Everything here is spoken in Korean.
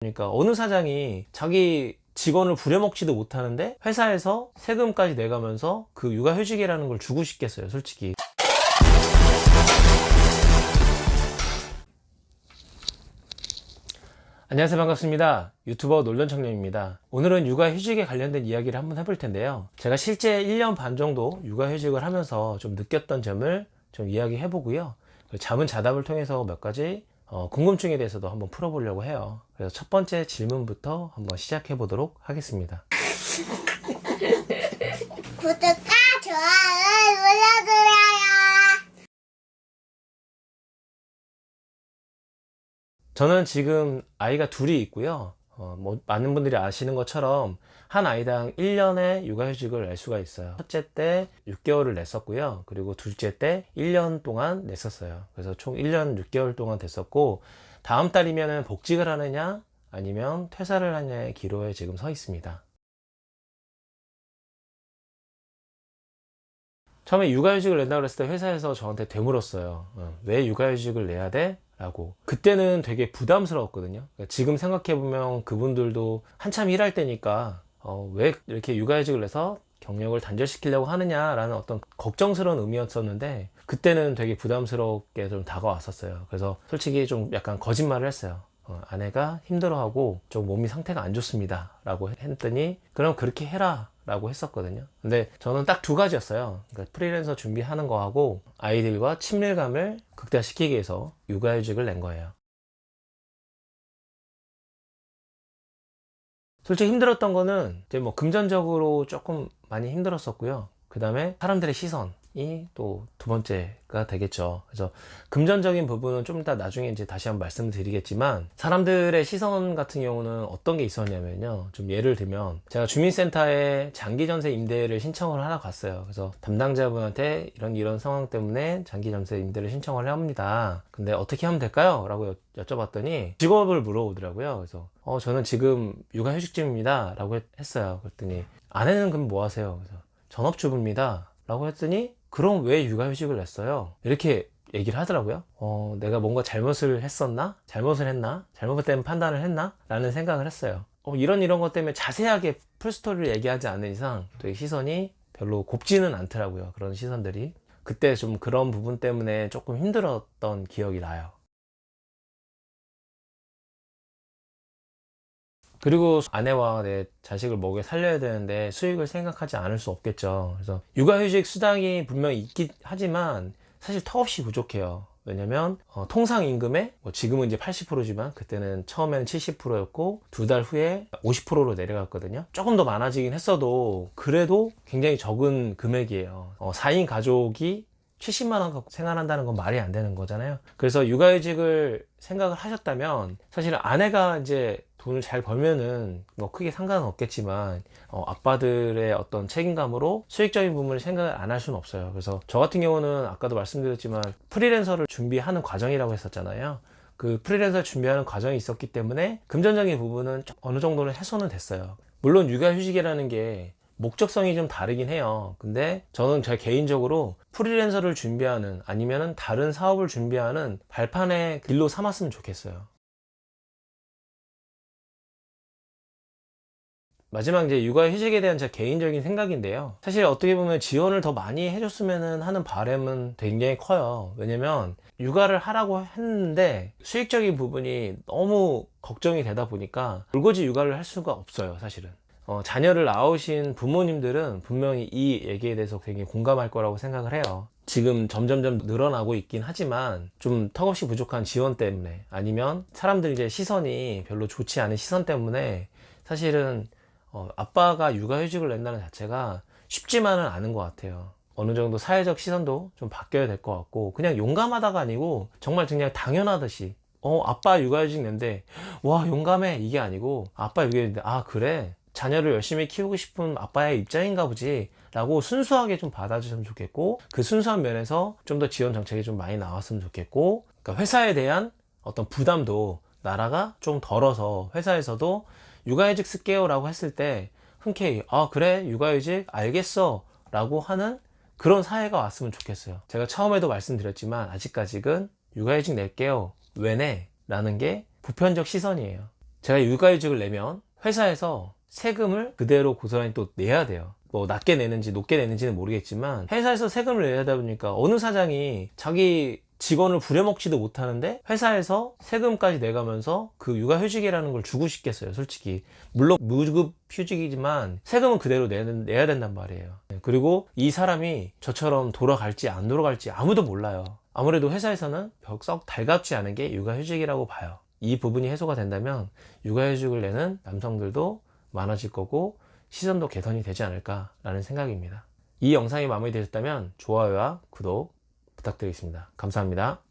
그러니까 어느 사장이 자기 직원을 부려먹지도 못하는데 회사에서 세금까지 내가면서 그 육아휴직이라는 걸 주고 싶겠어요, 솔직히. 안녕하세요, 반갑습니다. 유튜버 놀던청년입니다. 오늘은 육아휴직에 관련된 이야기를 한번 해볼 텐데요, 제가 실제 1년 반 정도 육아휴직을 하면서 좀 느꼈던 점을 좀 이야기해 보고요, 자문자답을 통해서 몇 가지 궁금증에 대해서도 한번 풀어보려고 해요. 그래서 첫 번째 질문부터 한번 시작해 보도록 하겠습니다. 구독과 좋아요 눌러주세요. 저는 지금 아이가 둘이 있고요. 많은 분들이 아시는 것처럼 한 아이당 1년의 육아휴직을 낼 수가 있어요. 첫째 때 6개월을 냈었고요. 그리고 둘째 때 1년 동안 냈었어요. 그래서 총 1년 6개월 동안 됐었고, 다음 달이면 복직을 하느냐 아니면 퇴사를 하느냐의 기로에 지금 서 있습니다. 처음에 육아휴직을 낸다고 그랬을 때 회사에서 저한테 되물었어요. 왜 육아휴직을 내야 돼? 라고. 그때는 되게 부담스러웠거든요. 지금 생각해보면 그분들도 한참 일할 때니까 왜 이렇게 육아휴직을 내서 경력을 단절시키려고 하느냐라는 어떤 걱정스러운 의미였었는데, 그때는 되게 부담스럽게 좀 다가왔었어요. 그래서 솔직히 좀 약간 거짓말을 했어요. 아내가 힘들어하고 좀 몸이 상태가 안 좋습니다 라고 했더니, 그럼 그렇게 해라 라고 했었거든요. 근데 저는 딱 두 가지였어요. 그러니까 프리랜서 준비하는 거하고 아이들과 친밀감을 극대화시키기 위해서 육아휴직을 낸 거예요. 솔직히 힘들었던 거는 이제 뭐 금전적으로 조금 많이 힘들었었고요. 그 다음에 사람들의 시선이 또 두 번째가 되겠죠. 그래서 금전적인 부분은 좀 이따 나중에 이제 다시 한번 말씀드리겠지만, 사람들의 시선 같은 경우는 어떤 게 있었냐면요, 좀 예를 들면 제가 주민센터에 장기전세 임대를 신청을 하나 갔어요. 그래서 담당자분한테 이런 상황 때문에 장기전세 임대를 신청을 합니다. 근데 어떻게 하면 될까요? 라고 여쭤봤더니 직업을 물어보더라고요. 그래서 저는 지금 육아휴직 중입니다 라고 했어요. 그랬더니 아내는 그럼 뭐 하세요? 그래서 전업주부입니다 라고 했더니, 그럼 왜 육아휴직을 냈어요? 이렇게 얘기를 하더라고요. 내가 뭔가 잘못을 했었나? 잘못을 했나? 잘못된 판단을 했나? 라는 생각을 했어요. 이런 것 때문에 자세하게 풀스토리를 얘기하지 않는 이상 또 시선이 별로 곱지는 않더라고요. 그런 시선들이. 그때 좀 그런 부분 때문에 조금 힘들었던 기억이 나요. 그리고 아내와 내 자식을 먹여 살려야 되는데 수익을 생각하지 않을 수 없겠죠. 그래서 육아휴직 수당이 분명히 있긴 하지만 사실 턱없이 부족해요. 왜냐면 통상 임금의 지금은 이제 80%지만 그때는 처음에는 70%였고 두 달 후에 50%로 내려갔거든요. 조금 더 많아지긴 했어도 그래도 굉장히 적은 금액이에요. 4인 가족이 70만 원 갖고 생활한다는 건 말이 안 되는 거잖아요. 그래서 육아휴직을 생각을 하셨다면, 사실 아내가 이제 돈을 잘 벌면은 뭐 크게 상관은 없겠지만 아빠들의 어떤 책임감으로 수익적인 부분을 생각을 안 할 수는 없어요. 그래서 저 같은 경우는 아까도 말씀드렸지만 프리랜서를 준비하는 과정이라고 했었잖아요. 그 프리랜서 준비하는 과정이 있었기 때문에 금전적인 부분은 어느 정도는 해소는 됐어요. 물론 육아휴직이라는 게 목적성이 좀 다르긴 해요. 근데 저는 제 개인적으로 프리랜서를 준비하는, 아니면은 다른 사업을 준비하는 발판의 길로 삼았으면 좋겠어요. 마지막 이제 육아휴직에 대한 제 개인적인 생각인데요, 사실 어떻게 보면 지원을 더 많이 해줬으면 하는 바람은 굉장히 커요. 왜냐면 육아를 하라고 했는데 수익적인 부분이 너무 걱정이 되다 보니까 울고지 육아를 할 수가 없어요, 사실은. 자녀를 낳으신 부모님들은 분명히 이 얘기에 대해서 굉장히 공감할 거라고 생각을 해요. 지금 점점점 늘어나고 있긴 하지만 좀 턱없이 부족한 지원 때문에, 아니면 사람들 이제 시선이 별로 좋지 않은 시선 때문에 사실은 아빠가 육아휴직을 낸다는 자체가 쉽지만은 않은 것 같아요. 어느 정도 사회적 시선도 좀 바뀌어야 될 것 같고, 그냥 용감하다가 아니고 정말 그냥 당연하듯이 아빠 육아휴직 낸대, 와 용감해, 이게 아니고 아빠 육아휴직 낸대, 아 그래, 자녀를 열심히 키우고 싶은 아빠의 입장인가 보지 라고 순수하게 좀 받아주셨으면 좋겠고, 그 순수한 면에서 좀 더 지원 정책이 좀 많이 나왔으면 좋겠고, 그러니까 회사에 대한 어떤 부담도 나라가 좀 덜어서 회사에서도 육아휴직 쓸게요 라고 했을 때 흔쾌히 아 그래 육아휴직 알겠어 라고 하는 그런 사회가 왔으면 좋겠어요. 제가 처음에도 말씀드렸지만 아직까지는 육아휴직 낼게요 왜 내? 라는 게 보편적 시선이에요. 제가 육아휴직을 내면 회사에서 세금을 그대로 고스란히 또 내야 돼요. 뭐 낮게 내는지 높게 내는지는 모르겠지만 회사에서 세금을 내야 하다 보니까 어느 사장이 자기 직원을 부려먹지도 못하는데 회사에서 세금까지 내가면서 그 육아휴직이라는 걸 주고 싶겠어요, 솔직히. 물론 무급 휴직이지만 세금은 그대로 내야 된단 말이에요. 그리고 이 사람이 저처럼 돌아갈지 안 돌아갈지 아무도 몰라요. 아무래도 회사에서는 썩 달갑지 않은 게 육아휴직이라고 봐요. 이 부분이 해소가 된다면 육아휴직을 내는 남성들도 많아질 거고 시선도 개선이 되지 않을까라는 생각입니다. 이 영상이 마음에 드셨다면 좋아요와 구독 부탁드리겠습니다. 감사합니다.